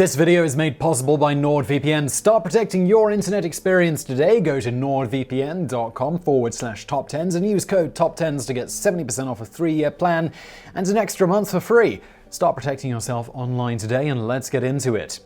This video is made possible by NordVPN. Start protecting your internet experience today. Go to nordvpn.com/TopTenz and use code TopTenz to get 70% off a 3-year plan and an extra month for free. Start protecting yourself online today, and let's get into it.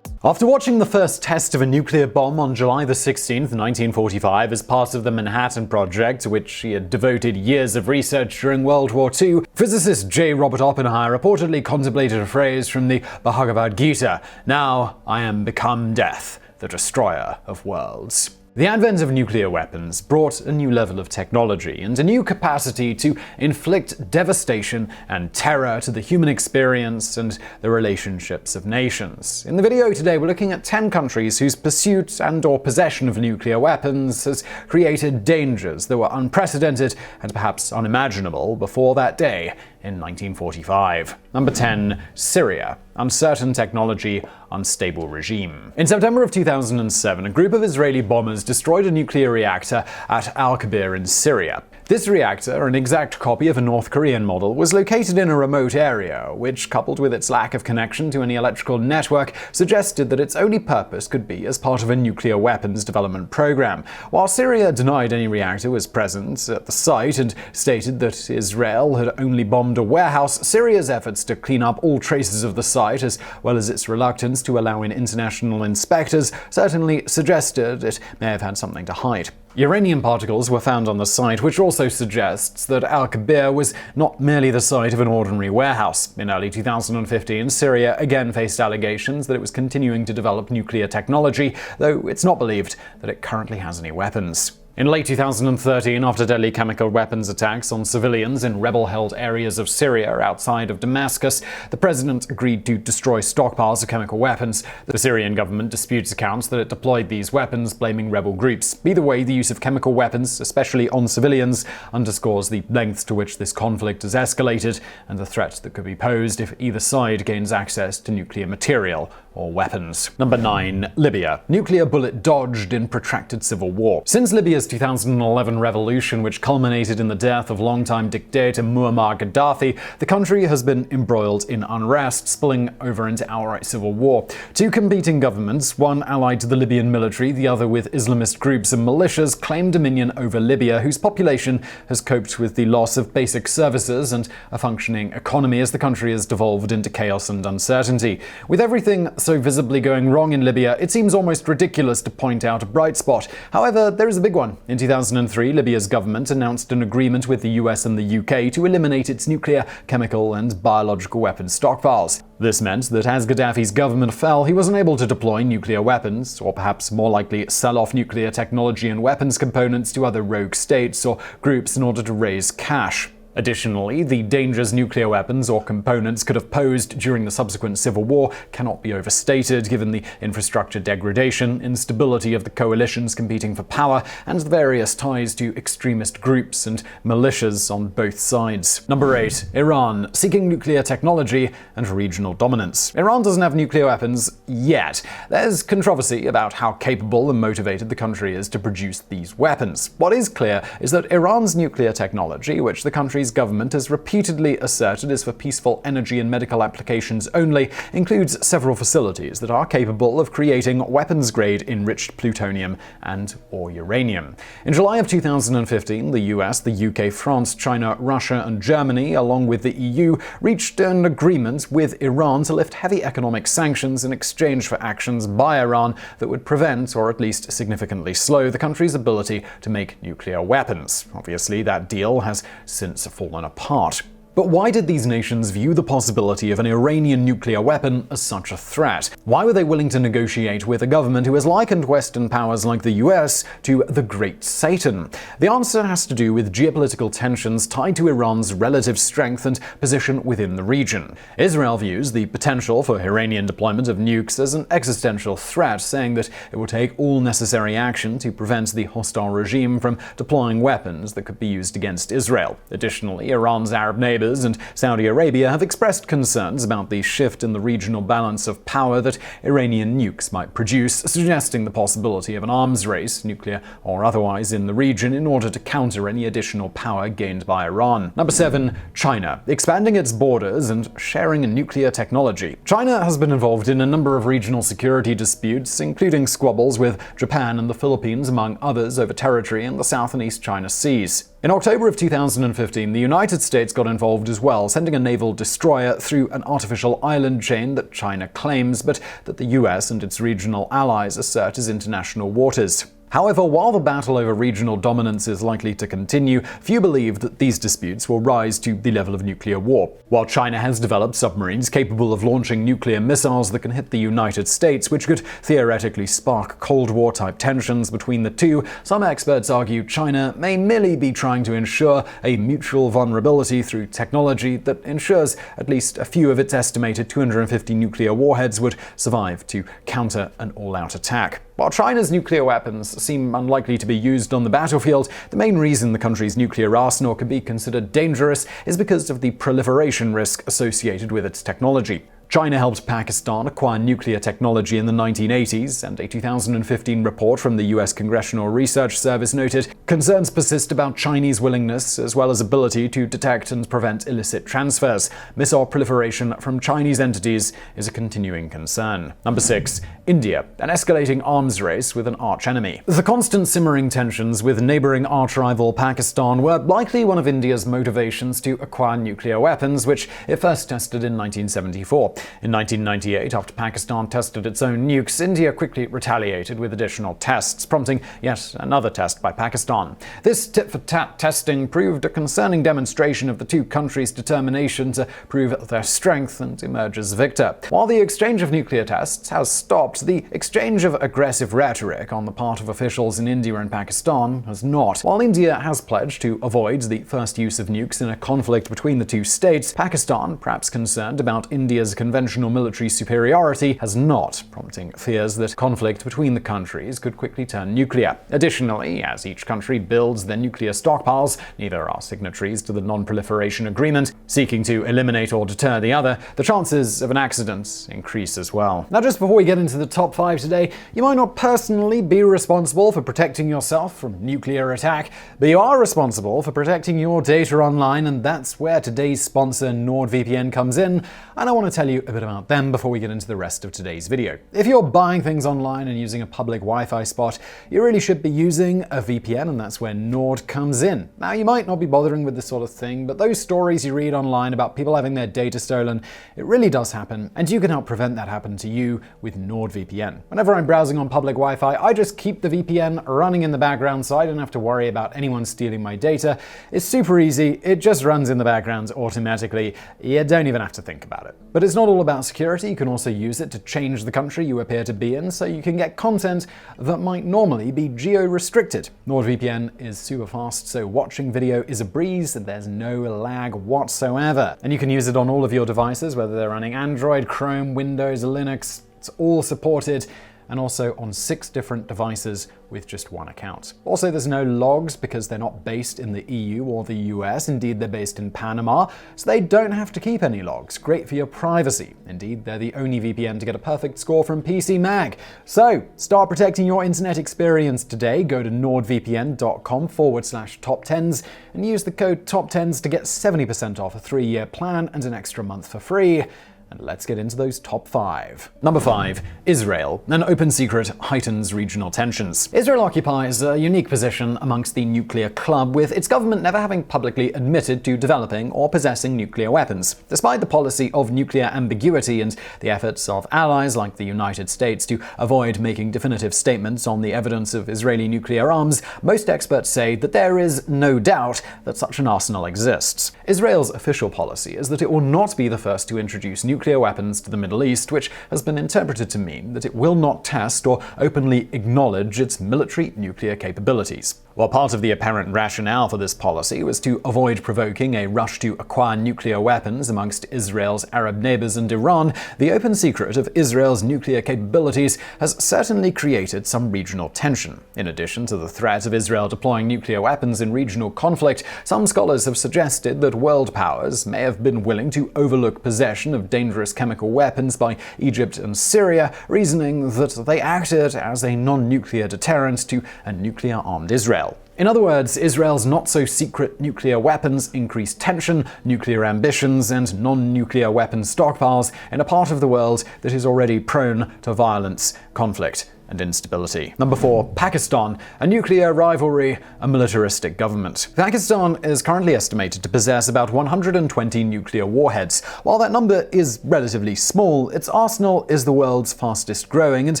After watching the first test of a nuclear bomb on July 16, 1945, as part of the Manhattan Project, to which he had devoted years of research during World War II, physicist J. Robert Oppenheimer reportedly contemplated a phrase from the Bhagavad Gita: "Now I am become death, the destroyer of worlds." The advent of nuclear weapons brought a new level of technology and a new capacity to inflict devastation and terror to the human experience and the relationships of nations. In the video today, we're looking at 10 countries whose pursuit and/or possession of nuclear weapons has created dangers that were unprecedented and perhaps unimaginable before that day in 1945. Number 10. Syria. Uncertain technology, unstable regime. In September of 2007, a group of Israeli bombers destroyed a nuclear reactor at Al-Kabir in Syria. This reactor, an exact copy of a North Korean model, was located in a remote area, which, coupled with its lack of connection to any electrical network, suggested that its only purpose could be as part of a nuclear weapons development program. While Syria denied any reactor was present at the site and stated that Israel had only bombed a warehouse, Syria's efforts to clean up all traces of the site, as well as its reluctance to allow in international inspectors, certainly suggested it may have had something to hide. Uranium particles were found on the site, which also suggests that Al-Kabir was not merely the site of an ordinary warehouse. In early 2015, Syria again faced allegations that it was continuing to develop nuclear technology, though it's not believed that it currently has any weapons. In late 2013, after deadly chemical weapons attacks on civilians in rebel-held areas of Syria outside of Damascus, the president agreed to destroy stockpiles of chemical weapons. The Syrian government disputes accounts that it deployed these weapons, blaming rebel groups. Either way, the use of chemical weapons, especially on civilians, underscores the lengths to which this conflict has escalated and the threat that could be posed if either side gains access to nuclear material or weapons. Number 9. Libya. Nuclear bullet dodged in protracted civil war. Since Libya's 2011 revolution, which culminated in the death of longtime dictator Muammar Gaddafi, the country has been embroiled in unrest, spilling over into outright civil war. Two competing governments, one allied to the Libyan military, the other with Islamist groups and militias, claim dominion over Libya, whose population has coped with the loss of basic services and a functioning economy as the country has devolved into chaos and uncertainty. With everything so visibly going wrong in Libya, it seems almost ridiculous to point out a bright spot. However, there is a big one. In 2003, Libya's government announced an agreement with the US and the UK to eliminate its nuclear, chemical, and biological weapons stockpiles. This meant that as Gaddafi's government fell, he wasn't able to deploy nuclear weapons, or perhaps more likely sell off nuclear technology and weapons components to other rogue states or groups in order to raise cash. Additionally, the dangers nuclear weapons or components could have posed during the subsequent civil war cannot be overstated, given the infrastructure degradation, instability of the coalitions competing for power, and the various ties to extremist groups and militias on both sides. Number 8. Iran. Seeking nuclear technology and regional dominance. Iran doesn't have nuclear weapons yet. There's controversy about how capable and motivated the country is to produce these weapons. What is clear is that Iran's nuclear technology, which the country's government has repeatedly asserted is for peaceful energy and medical applications only, includes several facilities that are capable of creating weapons-grade enriched plutonium and/or uranium. In July of 2015, the US, the UK, France, China, Russia, and Germany, along with the EU, reached an agreement with Iran to lift heavy economic sanctions in exchange for actions by Iran that would prevent, or at least significantly slow, the country's ability to make nuclear weapons. Obviously, that deal has since fallen apart. But why did these nations view the possibility of an Iranian nuclear weapon as such a threat? Why were they willing to negotiate with a government who has likened Western powers like the US to the Great Satan? The answer has to do with geopolitical tensions tied to Iran's relative strength and position within the region. Israel views the potential for Iranian deployment of nukes as an existential threat, saying that it will take all necessary action to prevent the hostile regime from deploying weapons that could be used against Israel. Additionally, Iran's Arab neighbors neighbors and Saudi Arabia have expressed concerns about the shift in the regional balance of power that Iranian nukes might produce, suggesting the possibility of an arms race, nuclear or otherwise, in the region in order to counter any additional power gained by Iran. Number 7. China, expanding its borders and sharing nuclear technology. China has been involved in a number of regional security disputes, including squabbles with Japan and the Philippines, among others, over territory in the South and East China Seas. In October of 2015, the United States got involved as well, sending a naval destroyer through an artificial island chain that China claims, but that the US and its regional allies assert is international waters. However, while the battle over regional dominance is likely to continue, few believe that these disputes will rise to the level of nuclear war. While China has developed submarines capable of launching nuclear missiles that can hit the United States, which could theoretically spark Cold War-type tensions between the two, some experts argue China may merely be trying to ensure a mutual vulnerability through technology that ensures at least a few of its estimated 250 nuclear warheads would survive to counter an all-out attack. While China's nuclear weapons seem unlikely to be used on the battlefield, the main reason the country's nuclear arsenal can be considered dangerous is because of the proliferation risk associated with its technology. China helped Pakistan acquire nuclear technology in the 1980s, and a 2015 report from the US Congressional Research Service noted concerns persist about Chinese willingness as well as ability to detect and prevent illicit transfers. Missile proliferation from Chinese entities is a continuing concern. Number 6. India, an escalating arms race with an archenemy. The constant simmering tensions with neighboring arch-rival Pakistan were likely one of India's motivations to acquire nuclear weapons, which it first tested in 1974. In 1998, after Pakistan tested its own nukes, India quickly retaliated with additional tests, prompting yet another test by Pakistan. This tit-for-tat testing proved a concerning demonstration of the two countries' determination to prove their strength and emerge as victor. While the exchange of nuclear tests has stopped, the exchange of aggressive rhetoric on the part of officials in India and Pakistan has not. While India has pledged to avoid the first use of nukes in a conflict between the two states, Pakistan, perhaps concerned about India's conventional military superiority, has not, prompting fears that conflict between the countries could quickly turn nuclear. Additionally, as each country builds their nuclear stockpiles, neither are signatories to the Non-Proliferation Agreement, seeking to eliminate or deter the other, the chances of an accident increase as well. Now, just before we get into the top 5 today, you might not personally be responsible for protecting yourself from nuclear attack, but you are responsible for protecting your data online, and that's where today's sponsor NordVPN comes in, and I want to tell you a bit about them before we get into the rest of today's video. If you're buying things online and using a public Wi-Fi spot, you really should be using a VPN, and that's where Nord comes in. Now, you might not be bothering with this sort of thing, but those stories you read online about people having their data stolen, it really does happen, and you can help prevent that happening to you with NordVPN. Whenever I'm browsing on public Wi-Fi, I just keep the VPN running in the background so I don't have to worry about anyone stealing my data. It's super easy, it just runs in the background automatically. You don't even have to think about it. But it's not all about security. You can also use it to change the country you appear to be in so you can get content that might normally be geo-restricted. NordVPN is super fast, so watching video is a breeze and there's no lag whatsoever. And you can use it on all of your devices, whether they're running Android, Chrome, Windows, Linux. It's all supported, and also on 6 different devices with just one account. Also, there's no logs because they're not based in the EU or the US. Indeed, they're based in Panama, so they don't have to keep any logs. Great for your privacy. Indeed, they're the only VPN to get a perfect score from PC Mag. So, start protecting your internet experience today. Go to nordvpn.com/TopTenz and use the code TopTenz to get 70% off a 3-year plan and an extra month for free. And let's get into those top 5. Number 5. Israel, an open secret heightens regional tensions. Israel occupies a unique position amongst the nuclear club, with its government never having publicly admitted to developing or possessing nuclear weapons. Despite the policy of nuclear ambiguity and the efforts of allies like the United States to avoid making definitive statements on the evidence of Israeli nuclear arms, most experts say that there is no doubt that such an arsenal exists. Israel's official policy is that it will not be the first to introduce nuclear nuclear weapons to the Middle East, which has been interpreted to mean that it will not test or openly acknowledge its military nuclear capabilities. While part of the apparent rationale for this policy was to avoid provoking a rush to acquire nuclear weapons amongst Israel's Arab neighbors and Iran, the open secret of Israel's nuclear capabilities has certainly created some regional tension. In addition to the threat of Israel deploying nuclear weapons in regional conflict, some scholars have suggested that world powers may have been willing to overlook possession of dangerous chemical weapons by Egypt and Syria, reasoning that they acted as a non-nuclear deterrent to a nuclear-armed Israel. In other words, Israel's not-so-secret nuclear weapons increase tension, nuclear ambitions, and non-nuclear weapon stockpiles in a part of the world that is already prone to violence, conflict, and instability. Number 4. Pakistan, a nuclear rivalry, a militaristic government. Pakistan is currently estimated to possess about 120 nuclear warheads. While that number is relatively small, its arsenal is the world's fastest growing, and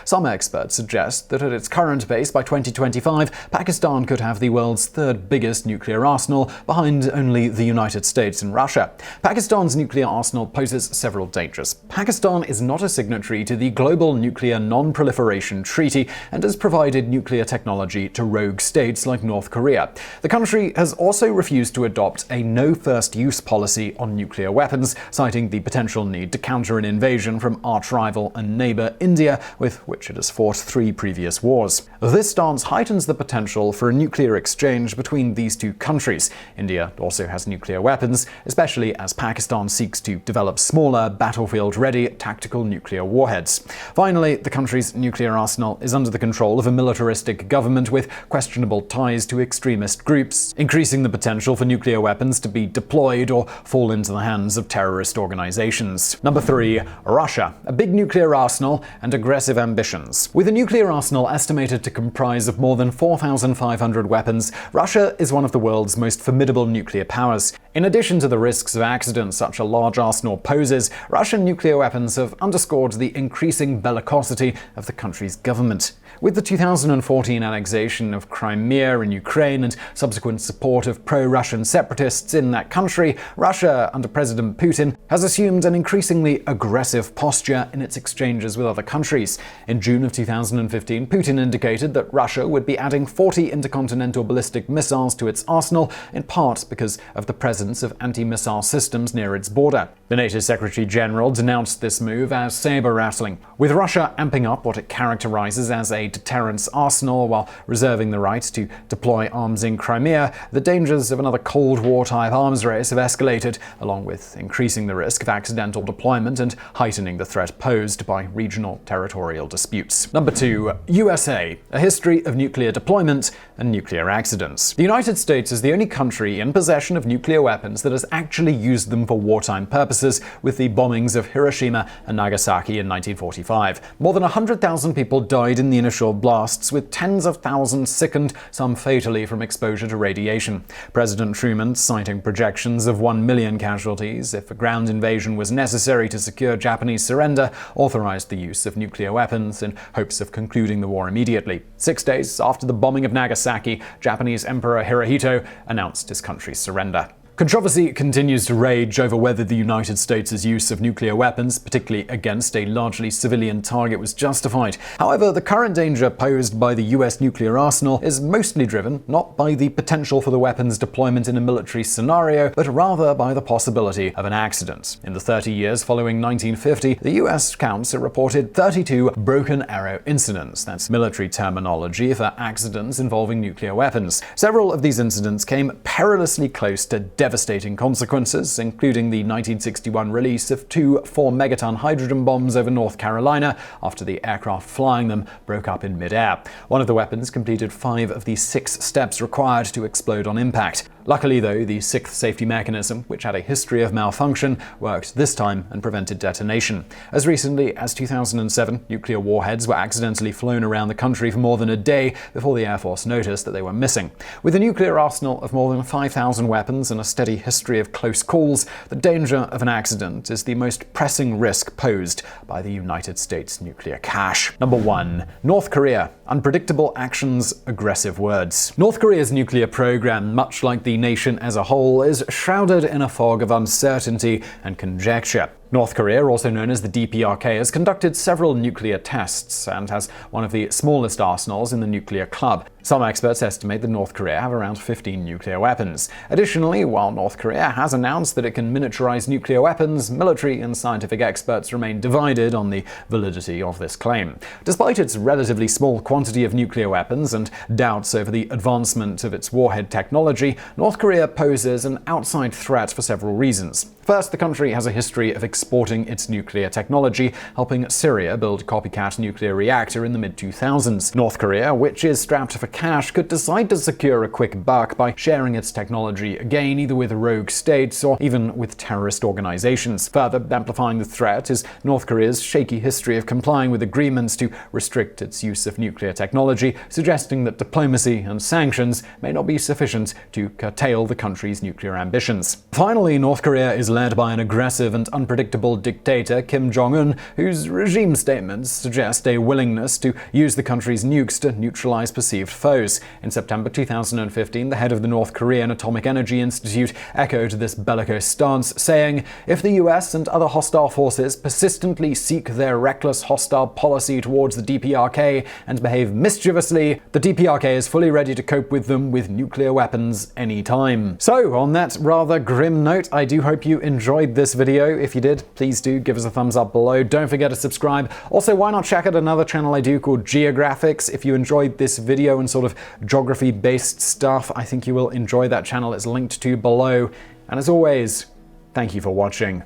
some experts suggest that at its current base by 2025, Pakistan could have the world's third biggest nuclear arsenal, behind only the United States and Russia. Pakistan's nuclear arsenal poses several dangers. Pakistan is not a signatory to the Global Nuclear Non-Proliferation Treaty and has provided nuclear technology to rogue states like North Korea. The country has also refused to adopt a no-first-use policy on nuclear weapons, citing the potential need to counter an invasion from arch-rival and neighbor India, with which it has fought 3 previous wars. This stance heightens the potential for a nuclear exchange between these two countries. India also has nuclear weapons, especially as Pakistan seeks to develop smaller, battlefield-ready tactical nuclear warheads. Finally, the country's nuclear arsenal is under the control of a militaristic government with questionable ties to extremist groups, increasing the potential for nuclear weapons to be deployed or fall into the hands of terrorist organizations. Number 3. Russia, a big nuclear arsenal and aggressive ambitions. With a nuclear arsenal estimated to comprise of more than 4,500 weapons, Russia is one of the world's most formidable nuclear powers. In addition to the risks of accidents such a large arsenal poses, Russian nuclear weapons have underscored the increasing bellicosity of the country's government. With the 2014 annexation of Crimea in Ukraine and subsequent support of pro-Russian separatists in that country, Russia, under President Putin, has assumed an increasingly aggressive posture in its exchanges with other countries. In June of 2015, Putin indicated that Russia would be adding 40 intercontinental ballistic missiles to its arsenal, in part because of the presence of anti-missile systems near its border. The NATO Secretary General denounced this move as saber-rattling, with Russia amping up what it characterizes as a deterrence arsenal while reserving the right to deploy arms in Crimea. The dangers of another Cold War-type arms race have escalated, along with increasing the risk of accidental deployment and heightening the threat posed by regional territorial disputes. Number 2. USA, a history of nuclear deployment and nuclear accidents. The United States is the only country in possession of nuclear weapons that has actually used them for wartime purposes, with the bombings of Hiroshima and Nagasaki in 1945. More than 100,000 people died in the initial blasts, with tens of thousands sickened, some fatally from exposure to radiation. President Truman, citing projections of 1 million casualties if a ground invasion was necessary to secure Japanese surrender, authorized the use of nuclear weapons in hopes of concluding the war immediately. 6 days after the bombing of Nagasaki, Japanese Emperor Hirohito announced his country's surrender. Controversy continues to rage over whether the United States' use of nuclear weapons, particularly against a largely civilian target, was justified. However, the current danger posed by the US nuclear arsenal is mostly driven not by the potential for the weapon's deployment in a military scenario, but rather by the possibility of an accident. In the 30 years following 1950, the US counts a reported 32 broken arrow incidents. That's military terminology for accidents involving nuclear weapons. Several of these incidents came perilously close to devastating consequences, including the 1961 release of 2 4-megaton hydrogen bombs over North Carolina after the aircraft flying them broke up in mid-air. One of the weapons completed 5 of the 6 steps required to explode on impact. Luckily, though, the 6th safety mechanism, which had a history of malfunction, worked this time and prevented detonation. As recently as 2007, nuclear warheads were accidentally flown around the country for more than a day before the Air Force noticed that they were missing. With a nuclear arsenal of more than 5,000 weapons and a steady history of close calls, the danger of an accident is the most pressing risk posed by the United States nuclear cache. Number 1. North Korea. Unpredictable actions, aggressive words. North Korea's nuclear program, much like the nation as a whole, is shrouded in a fog of uncertainty and conjecture. North Korea, also known as the DPRK, has conducted several nuclear tests and has one of the smallest arsenals in the nuclear club. Some experts estimate that North Korea have around 15 nuclear weapons. Additionally, while North Korea has announced that it can militarize nuclear weapons, military and scientific experts remain divided on the validity of this claim. Despite its relatively small quantity of nuclear weapons and doubts over the advancement of its warhead technology, North Korea poses an outside threat for several reasons. First, the country has a history of exporting its nuclear technology, helping Syria build a copycat nuclear reactor in the mid-2000s. North Korea, which is strapped for cash, could decide to secure a quick buck by sharing its technology again, either with rogue states or even with terrorist organizations. Further amplifying the threat is North Korea's shaky history of complying with agreements to restrict its use of nuclear technology, suggesting that diplomacy and sanctions may not be sufficient to curtail the country's nuclear ambitions. Finally, North Korea is led by an aggressive and unpredictable dictator, Kim Jong-un, whose regime statements suggest a willingness to use the country's nukes to neutralize perceived foes. In September 2015, the head of the North Korean Atomic Energy Institute echoed this bellicose stance, saying, "If the US and other hostile forces persistently seek their reckless hostile policy towards the DPRK and behave mischievously, the DPRK is fully ready to cope with them with nuclear weapons anytime." So, on that rather grim note, I do hope you enjoyed this video. If you did, please do give us a thumbs up below. Don't forget to subscribe. Also, why not check out another channel I do called Geographics? If you enjoyed this video and sort of geography-based stuff, I think you will enjoy that channel. It's linked to below. And as always, thank you for watching.